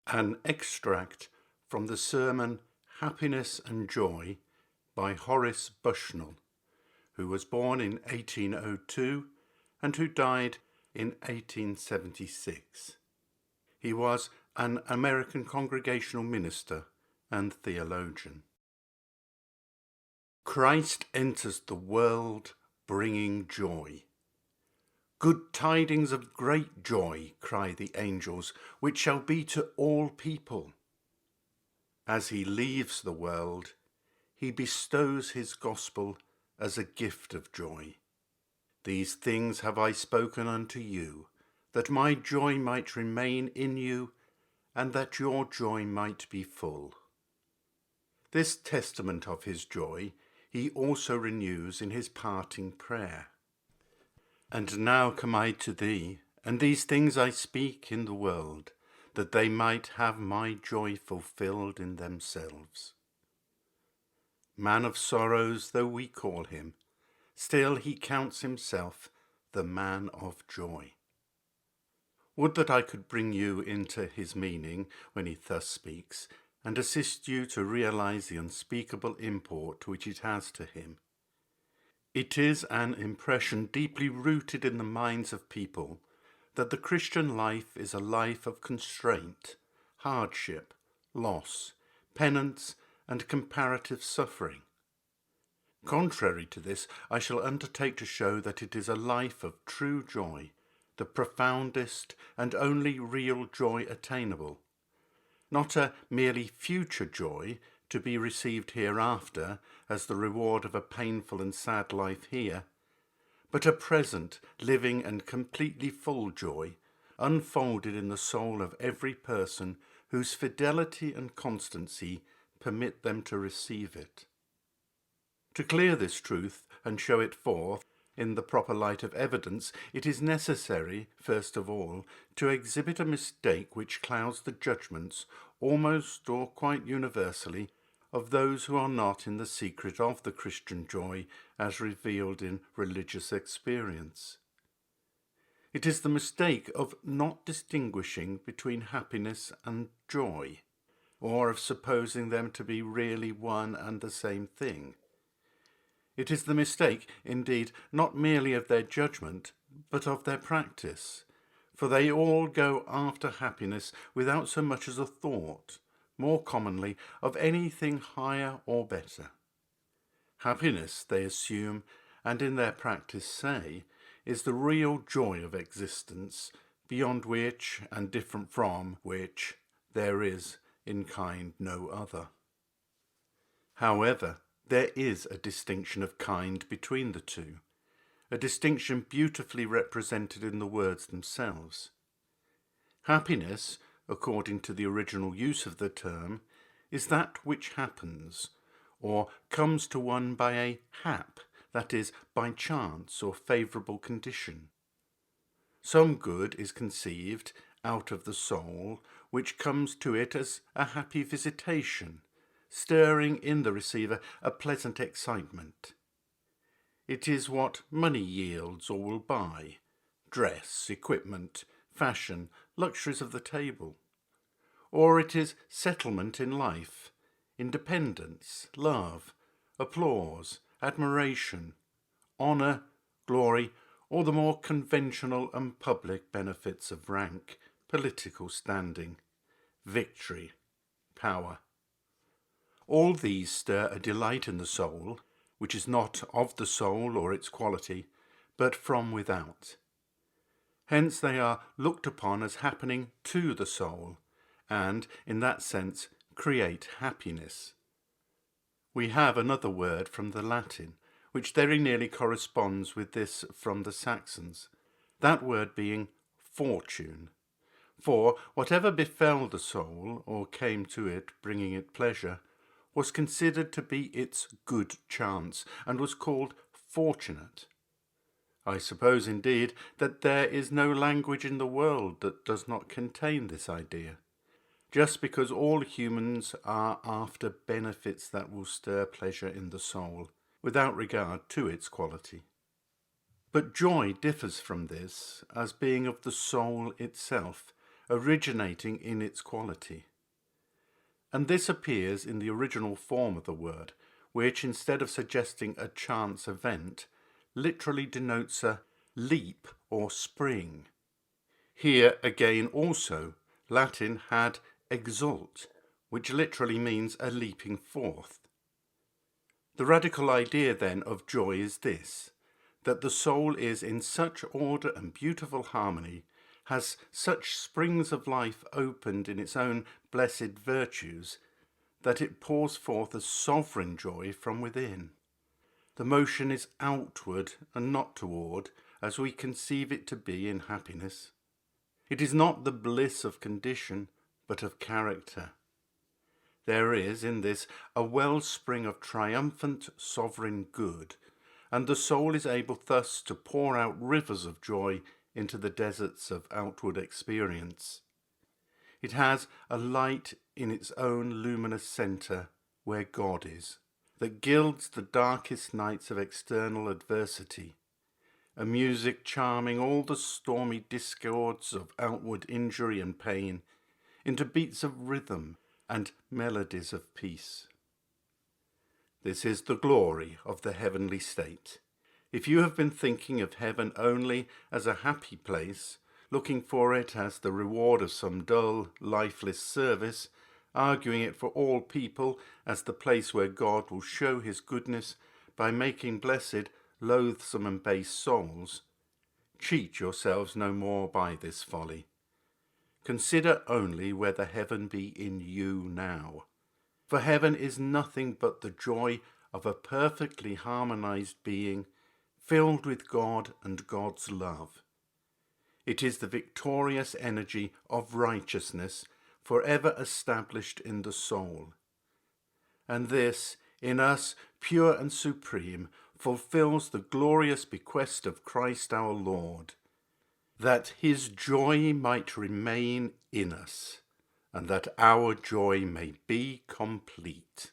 An extract from the sermon Happiness and Joy by Horace Bushnell, who was born in 1802 and who died in 1876. He was an American Congregational minister and theologian. Christ enters the world bringing joy. Good tidings of great joy, cry the angels, which shall be to all people. As he leaves the world, he bestows his gospel as a gift of joy. These things have I spoken unto you, that my joy might remain in you, and that your joy might be full. This testament of his joy he also renews in his parting prayer. And now come I to thee, and these things I speak in the world, that they might have my joy fulfilled in themselves. Man of sorrows though we call him, still he counts himself the man of joy. Would that I could bring you into his meaning when he thus speaks, and assist you to realize the unspeakable import which it has to him. It is an impression deeply rooted in the minds of people that the Christian life is a life of constraint, hardship, loss, penance, and comparative suffering. Contrary to this, I shall undertake to show that it is a life of true joy, the profoundest and only real joy attainable, not a merely future joy to be received hereafter as the reward of a painful and sad life here, but a present, living and completely full joy, unfolded in the soul of every person whose fidelity and constancy permit them to receive it. To clear this truth and show it forth in the proper light of evidence, it is necessary, first of all, to exhibit a mistake which clouds the judgments, almost or quite universally, of those who are not in the secret of the Christian joy as revealed in religious experience. It is the mistake of not distinguishing between happiness and joy, or of supposing them to be really one and the same thing. It is the mistake, indeed, not merely of their judgment, but of their practice, for they all go after happiness without so much as a thought, more commonly, of anything higher or better. Happiness, they assume, and in their practice say, is the real joy of existence, beyond which, and different from which, there is, in kind, no other. However, there is a distinction of kind between the two, a distinction beautifully represented in the words themselves. Happiness, according to the original use of the term, is that which happens, or comes to one by a hap, that is, by chance or favourable condition. Some good is conceived out of the soul, which comes to it as a happy visitation, stirring in the receiver a pleasant excitement. It is what money yields or will buy: dress, equipment, fashion, luxuries of the table. Or it is settlement in life, independence, love, applause, admiration, honour, glory, or the more conventional and public benefits of rank, political standing, victory, power. All these stir a delight in the soul, which is not of the soul or its quality, but from without. Hence they are looked upon as happening to the soul, and, in that sense, create happiness. We have another word from the Latin, which very nearly corresponds with this from the Saxons, that word being fortune. For whatever befell the soul, or came to it bringing it pleasure, was considered to be its good chance, and was called fortunate. I suppose, indeed, that there is no language in the world that does not contain this idea, just because all humans are after benefits that will stir pleasure in the soul, without regard to its quality. But joy differs from this as being of the soul itself, originating in its quality. And this appears in the original form of the word, which, instead of suggesting a chance event, literally denotes a leap or spring. Here again also, Latin had exult, which literally means a leaping forth. The radical idea then of joy is this, that the soul is in such order and beautiful harmony, has such springs of life opened in its own blessed virtues, that it pours forth a sovereign joy from within. The motion is outward and not toward, as we conceive it to be in happiness. It is not the bliss of condition, but of character. There is in this a wellspring of triumphant sovereign good, and the soul is able thus to pour out rivers of joy into the deserts of outward experience. It has a light in its own luminous centre where God is, that gilds the darkest nights of external adversity, a music charming all the stormy discords of outward injury and pain into beats of rhythm and melodies of peace. This is the glory of the heavenly state. If you have been thinking of heaven only as a happy place, looking for it as the reward of some dull, lifeless service, arguing it for all people as the place where God will show his goodness by making blessed loathsome and base souls, cheat yourselves no more by this folly. Consider only whether heaven be in you now. For heaven is nothing but the joy of a perfectly harmonized being, filled with God and God's love. It is the victorious energy of righteousness, forever established in the soul. And this, in us, pure and supreme, fulfills the glorious bequest of Christ our Lord, that his joy might remain in us, and that our joy may be complete.